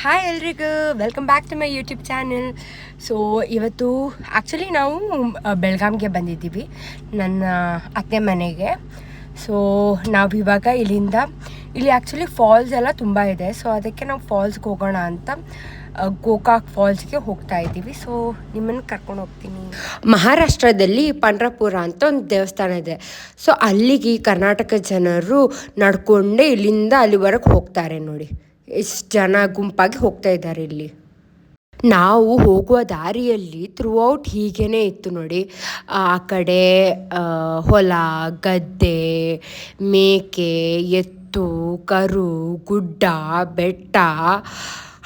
Hi ಎಲ್ರಿಗೂ welcome back to my YouTube channel. So ಇವತ್ತು actually ನಾವು ಬೆಳಗಾಂಗೆ ಬಂದಿದ್ದೀವಿ ನನ್ನ ಅತ್ತೆ ಮನೆಗೆ. ಸೊ ನಾವು ಇವಾಗ ಇಲ್ಲಿ ಆ್ಯಕ್ಚುಲಿ ಫಾಲ್ಸ್ ಎಲ್ಲ ತುಂಬ ಇದೆ. ಸೊ ಅದಕ್ಕೆ ನಾವು ಫಾಲ್ಸ್ಗೆ ಹೋಗೋಣ ಅಂತ ಗೋಕಾಕ್ ಫಾಲ್ಸ್ಗೆ ಹೋಗ್ತಾ ಇದ್ದೀವಿ. ಸೊ ನಿಮ್ಮನ್ನು ಕರ್ಕೊಂಡು ಹೋಗ್ತೀನಿ. ಮಹಾರಾಷ್ಟ್ರದಲ್ಲಿ ಪಂಡ್ರಪುರ ಅಂತ ಒಂದು ದೇವಸ್ಥಾನ ಇದೆ. ಸೊ ಅಲ್ಲಿಗೆ ಕರ್ನಾಟಕ ಜನರು ನಡ್ಕೊಂಡೆ ಇಲ್ಲಿಂದ ಅಲ್ಲಿವರೆಗೆ ಹೋಗ್ತಾರೆ. ನೋಡಿ ಎಷ್ಟು ಜನ ಗುಂಪಾಗಿ ಹೋಗ್ತಾ ಇದ್ದಾರೆ ಇಲ್ಲಿ. ನಾವು ಹೋಗುವ ದಾರಿಯಲ್ಲಿ ಥ್ರೂಔಟ್ ಹೀಗೇ ಇತ್ತು ನೋಡಿ. ಆ ಕಡೆ ಹೊಲ, ಗದ್ದೆ, ಮೇಕೆ, ಎತ್ತು, ಕರು, ಗುಡ್ಡ, ಬೆಟ್ಟ,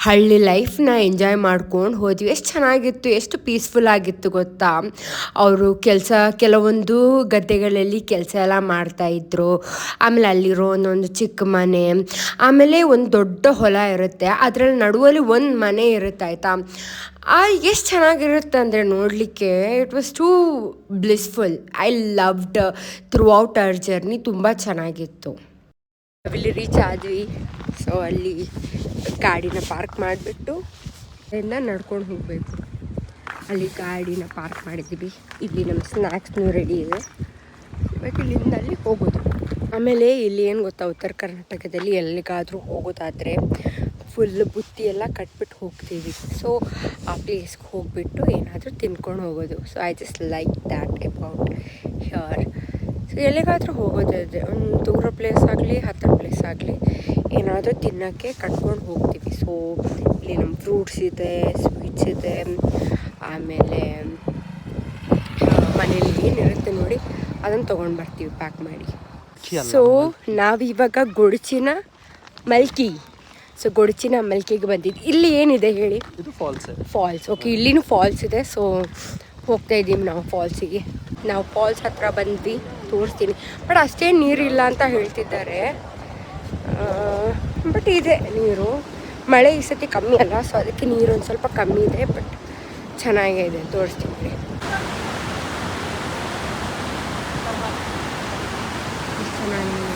ಹಳ್ಳಿ ಲೈಫ್ನ ಎಂಜಾಯ್ ಮಾಡ್ಕೊಂಡು ಹೋದ್ವಿ. ಎಷ್ಟು ಚೆನ್ನಾಗಿತ್ತು, ಎಷ್ಟು ಪೀಸ್ಫುಲ್ ಆಗಿತ್ತು ಗೊತ್ತಾ. ಅವರು ಕೆಲವೊಂದು ಗದ್ದೆಗಳಲ್ಲಿ ಕೆಲಸ ಎಲ್ಲ ಮಾಡ್ತಾಯಿದ್ರು. ಆಮೇಲೆ ಅಲ್ಲಿರೋ ಒಂದೊಂದು ಚಿಕ್ಕ ಮನೆ, ಆಮೇಲೆ ಒಂದು ದೊಡ್ಡ ಹೊಲ ಇರುತ್ತೆ, ಅದರಲ್ಲಿ ನಡುವಲ್ಲಿ ಒಂದು ಮನೆ ಇರುತ್ತೆ ಆಯಿತಾ. ಎಷ್ಟು ಚೆನ್ನಾಗಿರುತ್ತೆ ಅಂದರೆ ನೋಡಲಿಕ್ಕೆ it was too blissful. I loved throughout our journey. ತುಂಬ ಚೆನ್ನಾಗಿತ್ತು. ಇಲ್ಲಿ ರೀಚ್ ಆದ್ವಿ. ಸೊ ಅಲ್ಲಿ ಗಾಡಿನ ಪಾರ್ಕ್ ಮಾಡಿಬಿಟ್ಟು ಅಲ್ಲಿಂದ ನಡ್ಕೊಂಡು ಹೋಗಬೇಕು. ಅಲ್ಲಿ ಗಾಡಿನ ಪಾರ್ಕ್ ಮಾಡಿದ್ದೀವಿ. ಇಲ್ಲಿ ನಮ್ಮ ಸ್ನ್ಯಾಕ್ಸ್ನೂ ರೆಡಿ ಇದೆ. ಇವಾಗ ಇಲ್ಲಿಂದ ಅಲ್ಲಿ ಹೋಗೋದು. ಆಮೇಲೆ ಇಲ್ಲಿ ಏನು ಗೊತ್ತಾ, ಉತ್ತರ ಕರ್ನಾಟಕದಲ್ಲಿ ಎಲ್ಲಿಗಾದರೂ ಹೋಗೋದಾದರೆ ಫುಲ್ ಬುತ್ತಿ ಎಲ್ಲ ಕಟ್ಬಿಟ್ಟು ಹೋಗ್ತೀವಿ. ಸೊ ಆ ಪ್ಲೇಸ್ಗೆ ಹೋಗಿಬಿಟ್ಟು ಏನಾದರೂ ತಿನ್ಕೊಂಡು ಹೋಗೋದು. So I just like that about here. So ಎಲ್ಲಿಗಾದರೂ ಹೋಗೋದಾದರೆ ಒಂದು ದೂರ ಪ್ಲೇಸ್ ಆಗಲಿ ಹತ್ತಿರ ಪ್ಲೇಸ್ ಆಗಲಿ ಏನಾದರೂ ತಿನ್ನೋಕ್ಕೆ ಕಟ್ಕೊಂಡು ಹೋಗ್ತೀವಿ. ಸೊ ಇಲ್ಲಿ ನಮ್ಮ ಫ್ರೂಟ್ಸ್ ಇದೆ, ಸ್ವೀಟ್ಸ್ ಇದೆ, ಆಮೇಲೆ ಮನೇಲಿ ಏನಿರುತ್ತೆ ನೋಡಿ ಅದನ್ನು ತೊಗೊಂಡು ಬರ್ತೀವಿ ಪ್ಯಾಕ್ ಮಾಡಿ. ಸೊ ನಾವಿವಾಗ ಗೊಡಚಿನ ಮಲ್ಕಿಗೆ ಬಂದಿದ್ದು. ಇಲ್ಲಿ ಏನಿದೆ ಹೇಳಿ? ಫಾಲ್ಸ್. ಓಕೆ, ಇಲ್ಲಿನೂ ಫಾಲ್ಸ್ ಇದೆ. ಸೊ ಹೋಗ್ತಾ ಇದ್ದೀವಿ ನಾವು ಫಾಲ್ಸಿಗೆ. ನಾವು ಫಾಲ್ಸ್ ಹತ್ರ ಬಂದ್ವಿ, ತೋರಿಸ್ತೀನಿ. ಬಟ್ ಅಷ್ಟೇ ನೀರಿಲ್ಲ ಅಂತ ಹೇಳ್ತಿದ್ದಾರೆ. ಬಟ್ ಇದೆ ನೀರು. ಮಳೆ ಈ ಸತಿ ಕಮ್ಮಿ ಅಲ್ಲ, ಸೊ ಅದಕ್ಕೆ ನೀರು ಒಂದು ಸ್ವಲ್ಪ ಕಮ್ಮಿ ಇದೆ. ಬಟ್ ಚೆನ್ನಾಗಿದೆ, ತೋರಿಸ್ತೀನಿ. ಚೆನ್ನಾಗಿದೆ.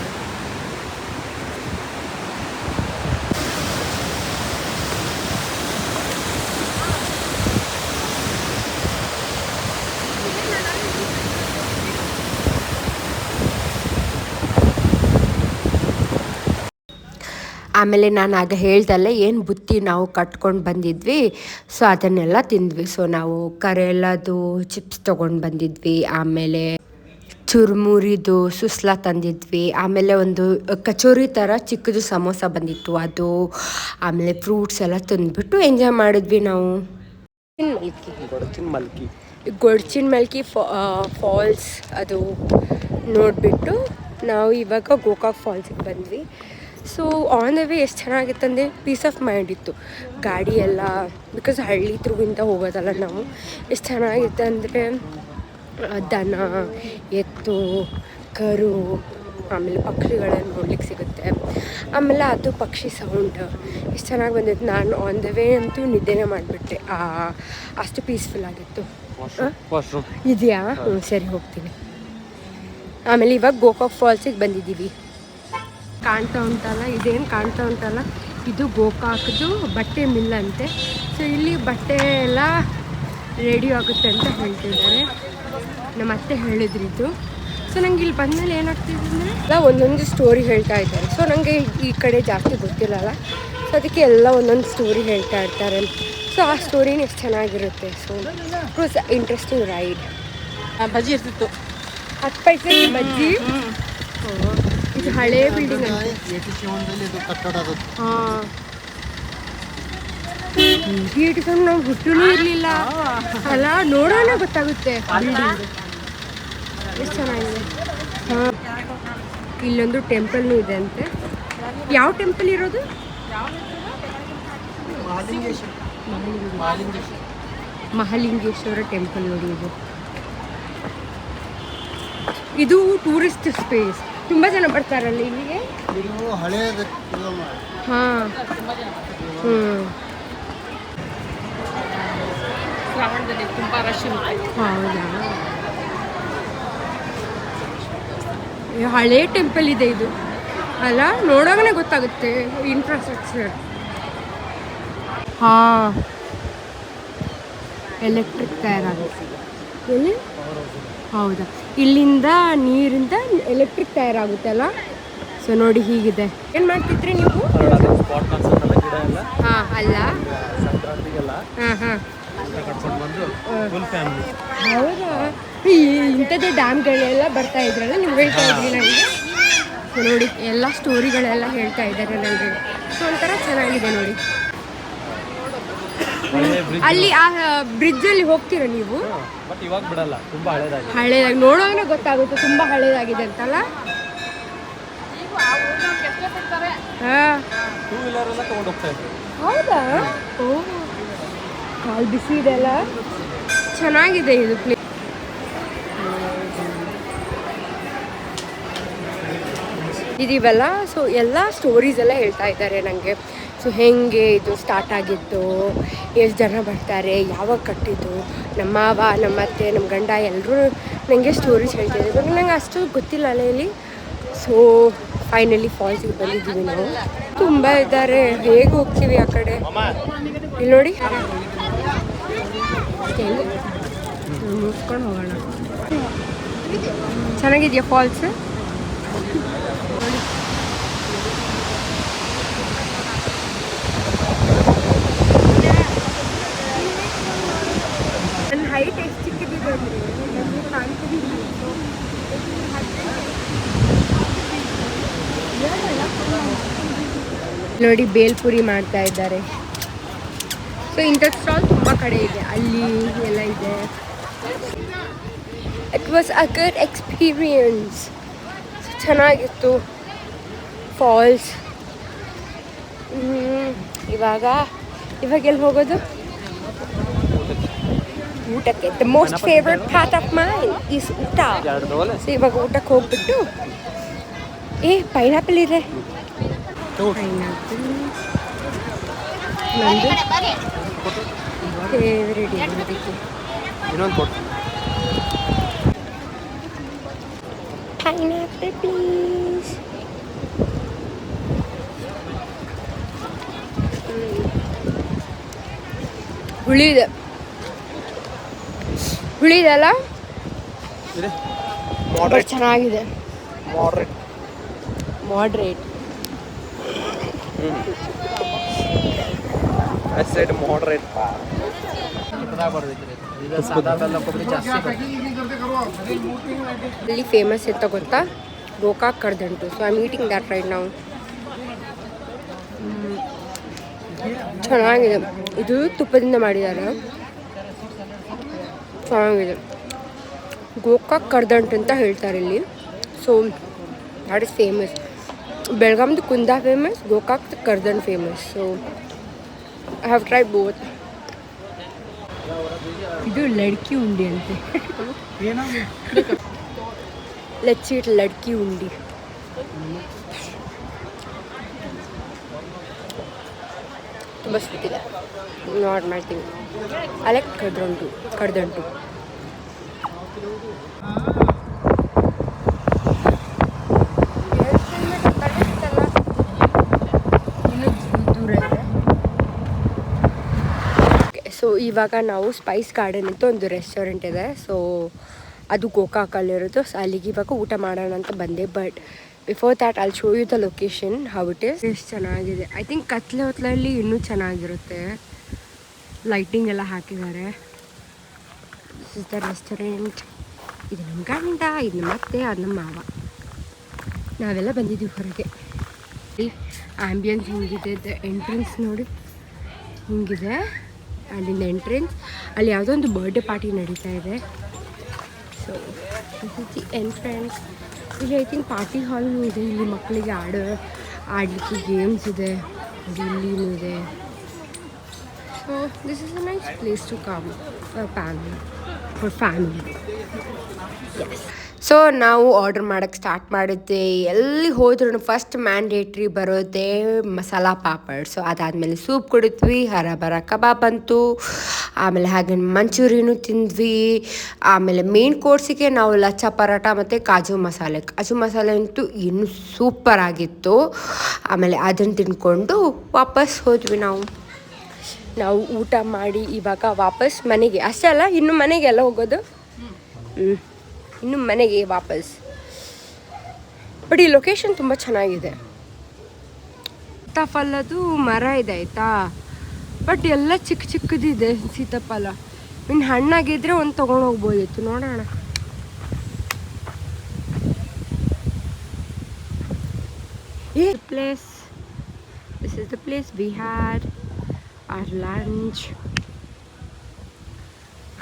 ಆಮೇಲೆ ನಾನು ಆಗ ಹೇಳ್ದಲ್ಲ ಏನು ಬುತ್ತಿ ನಾವು ಕಟ್ಕೊಂಡು ಬಂದಿದ್ವಿ. ಸೊ ಅದನ್ನೆಲ್ಲ ತಿಂದ್ವಿ. ಸೊ ನಾವು ಕರೆಲ್ಲದು ಚಿಪ್ಸ್ ತೊಗೊಂಡು ಬಂದಿದ್ವಿ. ಆಮೇಲೆ ಚುರುಮುರಿದು ಸುಸ್ಲಾ ತಂದಿದ್ವಿ. ಆಮೇಲೆ ಒಂದು ಕಚೋರಿ ಥರ ಚಿಕ್ಕದು ಸಮೋಸ ಬಂದಿತ್ತು ಅದು. ಆಮೇಲೆ ಫ್ರೂಟ್ಸ್ ಎಲ್ಲ ತಂದುಬಿಟ್ಟು ಎಂಜಾಯ್ ಮಾಡಿದ್ವಿ ನಾವು. ಗೊಡಚಿನ ಮಲ್ಕಿ ಫಾಲ್ಸ್ ಅದು ನೋಡಿಬಿಟ್ಟು ನಾವು ಇವಾಗ ಗೋಕಾಕ್ ಫಾಲ್ಸಿಗೆ ಬಂದ್ವಿ. ಸೊ ಆನ್ ದ ವೇ ಎಷ್ಟು ಚೆನ್ನಾಗಿತ್ತು ಅಂದರೆ ಪೀಸ್ ಆಫ್ ಮೈಂಡ್ ಇತ್ತು. ಗಾಡಿ ಎಲ್ಲ ಬಿಕಾಸ್ ಹಳ್ಳಿ ಥ್ರೂವಿಂದ ಹೋಗೋದಲ್ಲ ನಾವು. ಎಷ್ಟು ಚೆನ್ನಾಗಿತ್ತು ಅಂದರೆ ದನ, ಎತ್ತು, ಕರು, ಆಮೇಲೆ ಪಕ್ಷಿಗಳನ್ನು ನೋಡ್ಲಿಕ್ಕೆ ಸಿಗುತ್ತೆ. ಆಮೇಲೆ ಅದು ಪಕ್ಷಿ ಸೌಂಡ್ ಎಷ್ಟು ಚೆನ್ನಾಗಿ ಬಂದಿತ್ತು. ನಾನು ಆನ್ ದ ವೇ ಅಂತೂ ನಿದ್ದೆನೇ ಮಾಡಿಬಿಟ್ಟೆ, ಅಷ್ಟು ಪೀಸ್ಫುಲ್ ಆಗಿತ್ತು. ಇದೆಯಾ? ಸರಿ, ಹೋಗ್ತೀನಿ. ಆಮೇಲೆ ಇವಾಗ ಗೋಕಾಕ್ ಫಾಲ್ಸಿಗೆ ಬಂದಿದ್ದೀವಿ. ಕಾಣ್ತಾ ಉಂಟಲ್ಲ, ಇದೇನು ಕಾಣ್ತಾ ಉಂಟಲ್ಲ, ಇದು ಗೋಕಾಕ್ದು ಬಟ್ಟೆ ಮಿಲ್ ಅಂತೆ. ಸೊ ಇಲ್ಲಿ ಬಟ್ಟೆ ಎಲ್ಲ ರೆಡಿ ಆಗುತ್ತೆ ಅಂತ ಹೇಳ್ತಿದ್ದಾರೆ. ನಮ್ಮ ಅತ್ತೆ ಹೇಳಿದ್ರಿದ್ದು. ಸೊ ನಂಗೆ ಇಲ್ಲಿ ಬಂದಮೇಲೆ ಏನಾಗ್ತಿದೆ ಅಂದರೆ ಎಲ್ಲ ಒಂದೊಂದು ಸ್ಟೋರಿ ಹೇಳ್ತಾ ಇದ್ದಾರೆ. ಸೊ ನನಗೆ ಈ ಕಡೆ ಜಾಸ್ತಿ ಗೊತ್ತಿಲ್ಲಲ್ಲ, ಸೊ ಅದಕ್ಕೆ ಎಲ್ಲ ಒಂದೊಂದು ಸ್ಟೋರಿ ಹೇಳ್ತಾ ಇರ್ತಾರೆ. ಸೊ ಆ ಸ್ಟೋರಿನ ಎಷ್ಟು ಚೆನ್ನಾಗಿರುತ್ತೆ. So it was interesting ride. ಬಜ್ಜಿ ಇರ್ತಿತ್ತು, 10 ಪೈಸೆ ಬಜ್ಜಿ. ಇದು ಹಳೇ ಬಿಲ್ಡಿಂಗ್ ಅಂತ. ಹಾಂ, ಇಟ್ಕೊಂಡು ನಾವು ಹುಟ್ಟೂ ಇರಲಿಲ್ಲ ಅಲ್ಲ, ನೋಡೋಣ ಗೊತ್ತಾಗುತ್ತೆ ಬಿಲ್ಡಿಂಗ್ ಎಷ್ಟು ಚೆನ್ನಾಗಿದೆ. ಹಾಂ, ಇಲ್ಲೊಂದು ಟೆಂಪಲ್ನೂ ಇದೆ ಅಂತೆ. ಯಾವ ಟೆಂಪಲ್ ಇರೋದು? ಮಹಾಲಿಂಗೇಶ್ವರ ಟೆಂಪಲ್ ನೋಡಿ. ಇದು ಟೂರಿಸ್ಟ್ ಸ್ಪೇಸ್. ತುಂಬ ಜನ ಬರ್ತಾರಲ್ಲ ಇಲ್ಲಿಗೆ. ಹಾಂ, ಶ್ರಾವಣದಲ್ಲಿ ತುಂಬ ರಶ್. ಹೌದಾ? ಹಳೇ ಟೆಂಪಲ್ ಇದೆ ಇದು ಅಲ್ಲ, ನೋಡೋಗನೇ ಗೊತ್ತಾಗುತ್ತೆ ಇನ್ಫ್ರಾಸ್ಟ್ರಕ್ಚರ್. ಹಾಂ, ಎಲೆಕ್ಟ್ರಿಕ್ ತಯಾರಾಗುತ್ತೆ ಎಲ್ಲಿ? ಹೌದಾ, ಇಲ್ಲಿಂದ ನೀರಿಂದ ಎಲೆಕ್ಟ್ರಿಕ್ ತಯಾರಾಗುತ್ತಲ್ಲ. ಸೊ ನೋಡಿ ಹೀಗಿದೆ. ಏನು ಮಾಡ್ತಿದ್ರಿ ನೀವು? ಹಾಂ, ಅಲ್ಲ ಹಾಂ ಹಾಂ ಹೌದಾ, ಇಂಥದ್ದೇ ಡ್ಯಾಮ್ಗಳೆಲ್ಲ ಬರ್ತಾ ಇದ್ರಲ್ಲ, ನೀವು ಹೇಳ್ತಾ ಇದ್ರಿ ನನಗೆ. ಸೊ ನೋಡಿ ಎಲ್ಲ ಸ್ಟೋರಿಗಳೆಲ್ಲ ಹೇಳ್ತಾ ಇದ್ದಾರೆ ನನಗೆ. ಸೊ ಒಂಥರ ಚೆನ್ನಾಗಿದೆ ನೋಡಿ. ಅಲ್ಲಿ ಆ ಬ್ರಿಡ್ಜಲ್ಲಿ ಹೋಗ್ತೀರಾ ನೀವು? ಬಟ್ ಇವಾಗ ಬಿಡಲ್ಲ, ತುಂಬಾ ಹಳೇದಾಗಿದೆ. ಹಳೇದಾಗಿ ನೋಡೋಣ ಗೊತ್ತಾಗುತ್ತೆ ತುಂಬ ಹಳೇದಾಗಿದೆ ಅಂತಲ್ಲ. ಹಾಂ, ಟೂ ವೀಲರ್ ಎಲ್ಲ ತಗೊಂಡು ಹೋಗ್ತಾ ಇದ್ರು. ಹೌದಾ? ಓ, ಕಾಲು ಬಿಸಿ ಇದೆಲ್ಲ, ಚೆನ್ನಾಗಿದೆ ಇದು ಪ್ಲೇಸ್. ಇದೀವಲ್ಲ, ಸೊ ಎಲ್ಲ ಸ್ಟೋರೀಸ್ ಎಲ್ಲ ಹೇಳ್ತಾ ಇದ್ದಾರೆ ನನಗೆ. ಸೊ ಹೇಗೆ ಇದು ಸ್ಟಾರ್ಟ್ ಆಗಿತ್ತು, ಎಷ್ಟು ಜನ ಬರ್ತಾರೆ, ಯಾವಾಗ ಕಟ್ಟಿದ್ದು, ನಮ್ಮ ಮಾವ, ನಮ್ಮ ಅತ್ತೆ, ನಮ್ಮ ಗಂಡ ಎಲ್ಲರೂ ನನಗೆ ಸ್ಟೋರೀಸ್ ಹೇಳ್ತಿದ್ದಾರೆ. ಇವಾಗ ನಂಗೆ ಅಷ್ಟು ಗೊತ್ತಿಲ್ಲ ಅಲ್ಲ ಇಲ್ಲಿ. ಸೊ ಫೈನಲಿ ಫಾಲ್ಸಿಗೆ ಬಂದಿದ್ದೀವಿ ನಾವು. ತುಂಬ ಇದ್ದಾರೆ, ಹೇಗೆ ಹೋಗ್ತೀವಿ ಆ ಕಡೆ? ಇಲ್ಲಿ ನೋಡಿ, ಮುಗಿಸ್ಕೊಂಡು ಹೋಗೋಣ. ಚೆನ್ನಾಗಿದೆಯಾ ಫಾಲ್ಸ್? ನನ್ನ ಹೈಟ್ ಎಷ್ಟು ಚಿಕ್ಕದಿದೆ ಅಂದರೆ ನನಗೆ ಕಾಣ್ತಿದ್ದಿಲ್ಲ. ನೋಡಿ ಬೇಲ್ಪುರಿ ಮಾಡ್ತಾ ಇದ್ದಾರೆ. ಸೊ ಇಂಥ ಸ್ಟಾಲ್ ತುಂಬ ಕಡೆ ಇದೆ, ಅಲ್ಲಿ ಎಲ್ಲ ಇದೆ. It was a good experience. ಚೆನ್ನಾಗಿತ್ತು ಫಾಲ್ಸ್. ಇವಾಗ ಎಲ್ಲಿ ಹೋಗೋದು? ಊಟಕ್ಕೆ. The most favourite part of mine is ಊಟ. ಸೊ ಇವಾಗ ಊಟಕ್ಕೆ ಹೋಗ್ಬಿಟ್ಟು, ಪೈನಾಪಲ್ ಇದೆ. ಪೈನಾಪಲ್ ನಂದು ಫೇವ್ರೆಟ್. Pineapple please. ಹುಳಿದೆ, ಹುಳಿದೆಲ್ಲ ಚೆನ್ನಾಗಿದೆ. ಮಾಡ್ರೇಟ್. ಇಲ್ಲಿ ಫೇಮಸ್ ಇತ್ತ ಗೊತ್ತಾ? Gokak karadantu. So I am eating that right ನಾವು. ಚೆನ್ನಾಗಿದೆ. ಇದು ತುಪ್ಪದಿಂದ ಮಾಡಿದ್ದಾರೆ, ಚೆನ್ನಾಗಿದೆ. ಗೋಕಾಕ್ ಕರ್ದಂಟು ಅಂತ ಹೇಳ್ತಾರೆ ಇಲ್ಲಿ. So that is famous. ಬೆಳಗಾಮ್ದು kunda famous, Gokak karadant famous. So I have tried both. ಇದು ಲಡ್ಕಿ ಉಂಡಿ ಅಂತೆ. Let's eat ladki undi. ತುಂಬ ಸ್ವೀಟಿದೆ. Not my thing. I like karadantu. So ಇವಾಗ ನಾವು ಸ್ಪೈಸ್ ಗಾರ್ಡನ್ ಅಂತ ಒಂದು ರೆಸ್ಟೋರೆಂಟ್ ಇದೆ. ಸೊ ಅದು ಗೋಕಾಕಲ್ಲಿರೋದು. ಸೊ ಅಲ್ಲಿಗೆ ಇವಾಗ ಊಟ ಮಾಡೋಣ ಅಂತ ಬಂದೆ. But before that I'll show you the location how it is. ಎಷ್ಟು ಚೆನ್ನಾಗಿದೆ. ಐ ಥಿಂಕ್ ಕತ್ಲೆ ಹೊತ್ತಲಲ್ಲಿ ಇನ್ನೂ ಚೆನ್ನಾಗಿರುತ್ತೆ. ಲೈಟಿಂಗ್ ಎಲ್ಲ ಹಾಕಿದ್ದಾರೆ. This is the restaurant. ಇದು ನಮ್ಮ ಗಂಡ, ಇದು ನಮ್ಮ ಅತ್ತೆ, ಅದು ನಮ್ಮ ಮಾವ. ನಾವೆಲ್ಲ ಬಂದಿದ್ದೀವಿ ಹೊರಗೆ. ಆ್ಯಂಬಿಯನ್ಸ್ ಹಿಂಗಿದೆ. ದ ಎಂಟ್ರೆನ್ಸ್ ನೋಡಿ ಹಿಂಗಿದೆ. ಅಲ್ಲಿಂದ ಎಂಟ್ರೆನ್ಸ್. ಅಲ್ಲಿ ಯಾವುದೋ ಒಂದು ಬರ್ಡೇ ಪಾರ್ಟಿ ನಡೀತಾ ಇದೆ. So this is the entrance. ಇಲ್ಲಿ ಐ ಥಿಂಕ್ ಪಾರ್ಟಿ ಹಾಲ್ನೂ ಇದೆ. ಇಲ್ಲಿ ಮಕ್ಕಳಿಗೆ ಆಡಲಿಕ್ಕೆ ಗೇಮ್ಸ್ ಇದೆ. ಇಲ್ಲಿನೂ ಇದೆ. So this is a nice place to come for family. Yes. So ನಾವು ಆರ್ಡ್ರ್ ಮಾಡೋಕ್ಕೆ ಸ್ಟಾರ್ಟ್ ಮಾಡಿದ್ದೆ. ಎಲ್ಲಿ ಹೋದ್ರೂ ಫಸ್ಟ್ ಮ್ಯಾಂಡೇಟ್ರಿ ಬರೋದೇ ಮಸಾಲ ಪಾಪಡ್. ಸೊ ಅದಾದಮೇಲೆ ಸೂಪ್ ಕುಡಿದ್ವಿ, ಹರಬರ ಕಬಾಬ್ ಬಂತು, ಆಮೇಲೆ ಹಾಗೆ ಮಂಚೂರಿಯನು ತಿಂದ್ವಿ. ಆಮೇಲೆ ಮೇನ್ ಕೋರ್ಸಿಗೆ ನಾವು ಲಚ್ಚ ಪರೋಟ ಮತ್ತು ಕಾಜು ಮಸಾಲೆ ಅಂತೂ ಇನ್ನೂ ಸೂಪರ್ ಆಗಿತ್ತು. ಆಮೇಲೆ ಅದನ್ನು ತಿಂದ್ಕೊಂಡು ವಾಪಸ್ ಹೋದ್ವಿ ನಾವು. ನಾವು ಊಟ ಮಾಡಿ ಇವಾಗ ವಾಪಸ್ ಮನೆಗೆ ಅಷ್ಟೇ ಅಲ್ಲ, ಇನ್ನು ಮನೆಗೆಲ್ಲ ಹೋಗೋದು. ಇನ್ನು ಮನೆಗೆ ವಾಪಸ್. ಬಟ್ ಈ ಲೊಕೇಶನ್ ತುಂಬ ಚೆನ್ನಾಗಿದೆ. ಸೀತಾಫಲದ್ದು ಮರ ಇದೆ ಆಯಿತಾ, ಬಟ್ ಎಲ್ಲ ಚಿಕ್ಕ ಚಿಕ್ಕದಿದೆ ಸೀತಾಫಲ. ಇನ್ನು ಹಣ್ಣಾಗಿದ್ರೆ ಒಂದು ತೊಗೊಂಡು ಹೋಗ್ಬೋದಿತ್ತು, ನೋಡೋಣ. This is the place we had our lunch.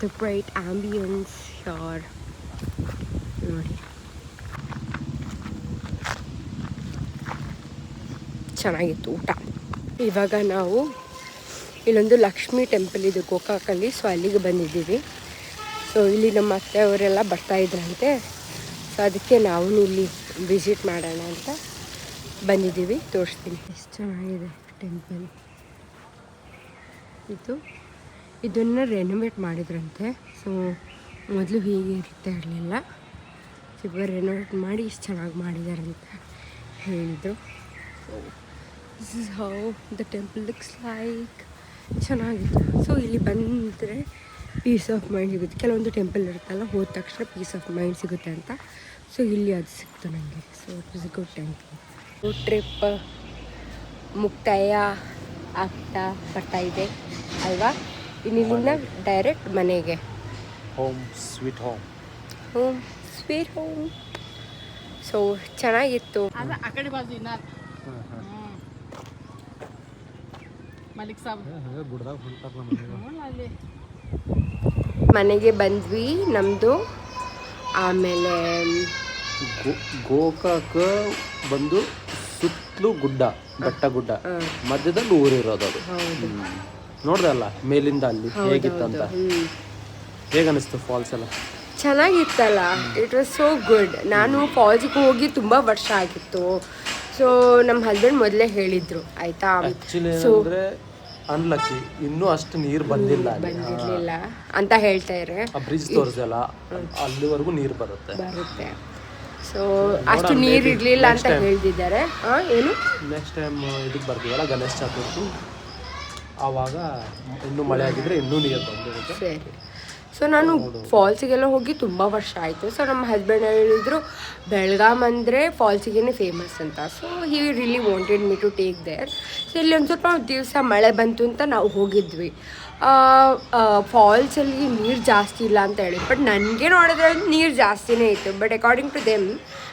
The great ambience here. ನೋಡಿ, ಚೆನ್ನಾಗಿತ್ತು ಊಟ. ಇವಾಗ ನಾವು ಇಲ್ಲೊಂದು ಲಕ್ಷ್ಮೀ ಟೆಂಪಲ್ ಇದೆ ಗೋಕಾಕಲ್ಲಿ, ಸೊ ಅಲ್ಲಿಗೆ ಬಂದಿದ್ದೀವಿ. ಸೊ ಇಲ್ಲಿ ನಮ್ಮ ಅತ್ತೆಯವರೆಲ್ಲ ಬರ್ತಾಯಿದ್ರಂತೆ, ಸೊ ಅದಕ್ಕೆ ನಾವು ಇಲ್ಲಿ ವಿಸಿಟ್ ಮಾಡೋಣ ಅಂತ ಬಂದಿದ್ದೀವಿ. ತೋರಿಸ್ತೀನಿ ಎಷ್ಟು ಚೆನ್ನಾಗಿದೆ ಟೆಂಪಲ್. ಇದನ್ನು ರೆನೋವೇಟ್ ಮಾಡಿದ್ರಂತೆ. ಸೊ ಮೊದಲು ಹೀಗೆ ಇರ್ತಾ ಇರಲಿಲ್ಲ, ಸೊ ಇವಾಗ ರೆನೋವೇಟ್ ಮಾಡಿ ಇಷ್ಟು ಚೆನ್ನಾಗಿ ಮಾಡಿದ್ದಾರೆ ಅಂತ ಹೇಳಿದರು. So this is how the temple looks like. ಚೆನ್ನಾಗಿತ್ತು. ಸೊ ಇಲ್ಲಿ ಬಂದರೆ ಪೀಸ್ ಆಫ್ ಮೈಂಡ್ ಸಿಗುತ್ತೆ. ಕೆಲವೊಂದು ಟೆಂಪಲ್ ಇರುತ್ತಲ್ಲ, ಹೋದ ತಕ್ಷಣ ಪೀಸ್ ಆಫ್ ಮೈಂಡ್ ಸಿಗುತ್ತೆ ಅಂತ. ಸೊ ಇಲ್ಲಿ ಅದು ಸಿಕ್ತು ನನಗೆ. So it is a good temple. Trip ಮುಕ್ತಾಯ ಆಗ್ತಾ ಬರ್ತಾ ಇದೆ ಅಲ್ವಾ. ಇನ್ನಿಲ್ಲಿಂದ ಡೈರೆಕ್ಟ್ ಮನೆಗೆ. Home sweet home. Home sweet home. So ಚೆನ್ನಾಗಿತ್ತು. ಅದ ಆ ಕಡೆ ಬಾಜು ಇನ್ನ ಮಲಿಕ್ ಸಾಬ್ ಗುಡ್ದಾಗ ಅಲ್ಲಿ ಮನೆಗೆ ಬಂದ್ವಿ ನಮ್ಮದು. ಆಮೇಲೆ ಗೋಕಾಕ ಬಂದು ಸುತ್ತಲೂ ಗುಡ್ಡ, ಬೆಟ್ಟ ಗುಡ್ಡ, ಮಧ್ಯದಲ್ಲಿ ಊರಿರೋದು ಅದು. ನೋಡ್ದೆ ಅಲ್ಲ ಮೇಲಿಂದ ಅಲ್ಲಿ ಹೇಗಿತ್ತಂತ. ಹೇಗನ್ನಿಸ್ತು ಫಾಲ್ಸ್ ಎಲ್ಲ? ಚೆನ್ನಾಗಿತ್ತಲ್ಲ, ಇಟ್ ವಾಸ್ ಸೋ ಗುಡ್. ನಾನು ಫಾಲ್ಸಿಗೆ ಹೋಗಿ ತುಂಬ ವರ್ಷ ಆಗಿತ್ತು. ಸೊ ನಮ್ಮ ಹಸ್ಬೆಂಡ್ ಮೊದಲೇ ಹೇಳಿದ್ರು ಆಯಿತಾ. ಆ್ಯಕ್ಚುಲಿ ಏನಂದರೆ ಅನ್ಲಕ್ಕಿ ಇನ್ನೂ ಅಷ್ಟು ನೀರು ಬಂದಿಲ್ಲ ಅಂತ ಹೇಳ್ತಾ ಇದ್ದಾರೆ. ಆ ಬ್ರಿಡ್ಜ್ ತೋರಿಸಲ್ಲ, ಅಲ್ಲಿವರೆಗೂ ನೀರು ಬರುತ್ತೆ. ಸೊ ಅಷ್ಟು ನೀರು ಇರಲಿಲ್ಲ ಅಂತ ಹೇಳ್ತಿದ್ದಾರೆ. ಏನು ನೆಕ್ಸ್ಟ್ ಟೈಮ್ ಇದಕ್ಕೆ ಬರ್ತೀವಲ್ಲ ಗಣೇಶ ಚತುರ್ಥಿ, ಆವಾಗ ಇನ್ನೂ ಮಳೆ ಆಗಿದ್ರೆ ಇನ್ನೂ ನೀರು ಬಂದಿರುತ್ತೆ. ಸರಿ. ಸೊ ನಾನು ಫಾಲ್ಸಿಗೆಲ್ಲ ಹೋಗಿ ತುಂಬ ವರ್ಷ ಆಯಿತು. ಸೊ ನಮ್ಮ ಹಸ್ಬೆಂಡ್ ಹೇಳಿದರು ಬೆಳಗಾಂ ಅಂದರೆ ಫಾಲ್ಸಿಗೆ ಫೇಮಸ್ ಅಂತ. So he really wanted me to take there. So ಇಲ್ಲಿ ಒಂದು ಸ್ವಲ್ಪ ದಿವಸ ಮಳೆ ಬಂತು ಅಂತ ನಾವು ಹೋಗಿದ್ವಿ. ಫಾಲ್ಸಲ್ಲಿ ನೀರು ಜಾಸ್ತಿ ಇಲ್ಲ ಅಂತ ಹೇಳಿ, ಬಟ್ ನನಗೆ ನೋಡಿದ್ರೆ ನೀರು ಜಾಸ್ತಿನೇ ಇತ್ತು. But according to them,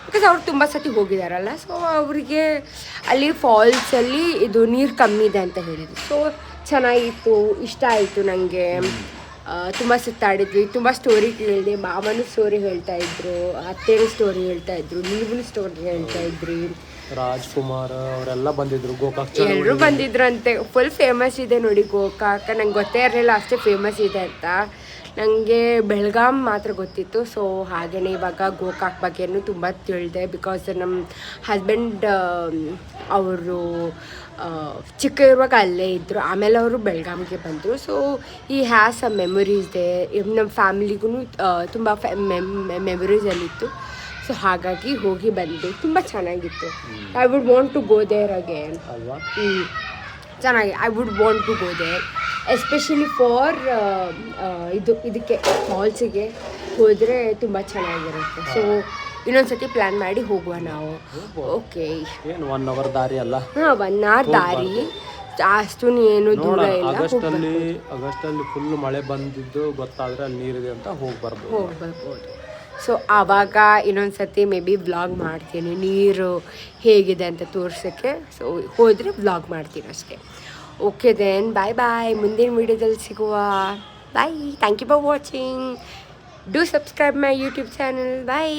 because ಅವ್ರು ತುಂಬ ಸತಿ ಹೋಗಿದಾರಲ್ಲ, ಸೊ ಅವರಿಗೆ ಅಲ್ಲಿ ಫಾಲ್ಸಲ್ಲಿ ಇದು ನೀರು ಕಮ್ಮಿ ಇದೆ ಅಂತ ಹೇಳಿದ್ರು. ಸೊ ಚೆನ್ನಾಗಿತ್ತು, ಇಷ್ಟ ಆಯಿತು ನನಗೆ. ತುಂಬ ಸುತ್ತಾಡಿದ್ವಿ, ತುಂಬ ಸ್ಟೋರಿ ಕೇಳಿದೆ. ಮಾಮನೂ ಸ್ಟೋರಿ ಹೇಳ್ತಾ ಇದ್ರು, ಅತ್ತೆನೂ ಸ್ಟೋರಿ ಹೇಳ್ತಾ ಇದ್ರು, ನೀವು ಸ್ಟೋರಿ ಹೇಳ್ತಾ ಇದ್ರಿ. ರಾಜ್ಕುಮಾರ್ ಅವರೆಲ್ಲ ಬಂದಿದ್ರು ಗೋಕಾಕ್. ಎಲ್ಲರೂ ಬಂದಿದ್ರಂತೆ. ಫುಲ್ ಫೇಮಸ್ ಇದೆ ನೋಡಿ ಗೋಕಾಕ್. ನಂಗೆ ಗೊತ್ತೇ ಇರಲಿಲ್ಲ ಅಷ್ಟೇ ಫೇಮಸ್ ಇದೆ ಅಂತ. ನನಗೆ ಬೆಳಗಾಂ ಮಾತ್ರ ಗೊತ್ತಿತ್ತು. ಸೊ ಹಾಗೆಯೇ ಇವಾಗ ಗೋಕಾಕ್ ಬಗ್ಗೆನೂ ತುಂಬ ತಿಳಿದೆ. ಬಿಕಾಸ್ ನಮ್ಮ ಹಸ್ಬೆಂಡ್ ಅವರು ಚಿಕ್ಕ ಇರುವಾಗ ಅಲ್ಲೇ ಇದ್ದರು, ಆಮೇಲೆ ಅವರು ಬೆಳಗಾಂಗೆ ಬಂದರು. ಸೊ ಈ ಹ್ಯಾಸ್ ಅ ಮೆಮೊರೀಸ್ ದೇ. ನಮ್ಮ ಫ್ಯಾಮಿಲಿಗೂ ತುಂಬ ಮೆಮೊರೀಸಲ್ಲಿತ್ತು. ಸೊ ಹಾಗಾಗಿ ಹೋಗಿ ಬಂದೆ, ತುಂಬ ಚೆನ್ನಾಗಿತ್ತು. I would want to go there again ಅಲ್ವಾ. ಚೆನ್ನಾಗಿ I would want to go there, especially for ಇದಕ್ಕೆ ಫಾಲ್ಸಿಗೆ ಹೋದರೆ ತುಂಬ ಚೆನ್ನಾಗಿರುತ್ತೆ. ಸೊ ಇನ್ನೊಂದ್ಸತಿ ಪ್ಲ್ಯಾನ್ ಮಾಡಿ ಹೋಗುವ ನಾವು. ಓಕೆ, ಏನು 1 hour ದಾರಿ ಅಲ್ಲ? ಹಾಂ, 1 hour ದಾರಿ, ಅಷ್ಟು ಏನು ದೂರ ಇಲ್ಲ. ಆಗಸ್ಟಲ್ಲಿ ಫುಲ್ ಮಳೆ ಬಂದಿದ್ದು ಗೊತ್ತಾದರೆ ಅಲ್ಲಿ ನೀರಿದೆ ಅಂತ ಹೋಗಿ ಬರ್ಬೋದು. ಸೊ ಆವಾಗ ಇನ್ನೊಂದ್ಸತಿ ಮೇ ಬಿ ವ್ಲಾಗ್ ಮಾಡ್ತೀನಿ, ನೀರು ಹೇಗಿದೆ ಅಂತ ತೋರ್ಸೋಕ್ಕೆ. ಸೊ ಹೋದರೆ ವ್ಲಾಗ್ ಮಾಡ್ತೀನಿ ಅಷ್ಟೇ. Okay then, bye bye. ಮುಂದಿನ ವೀಡಿಯೋದಲ್ಲಿ ಸಿಗುವ. Bye. Thank you for watching. Do subscribe my YouTube channel. Bye.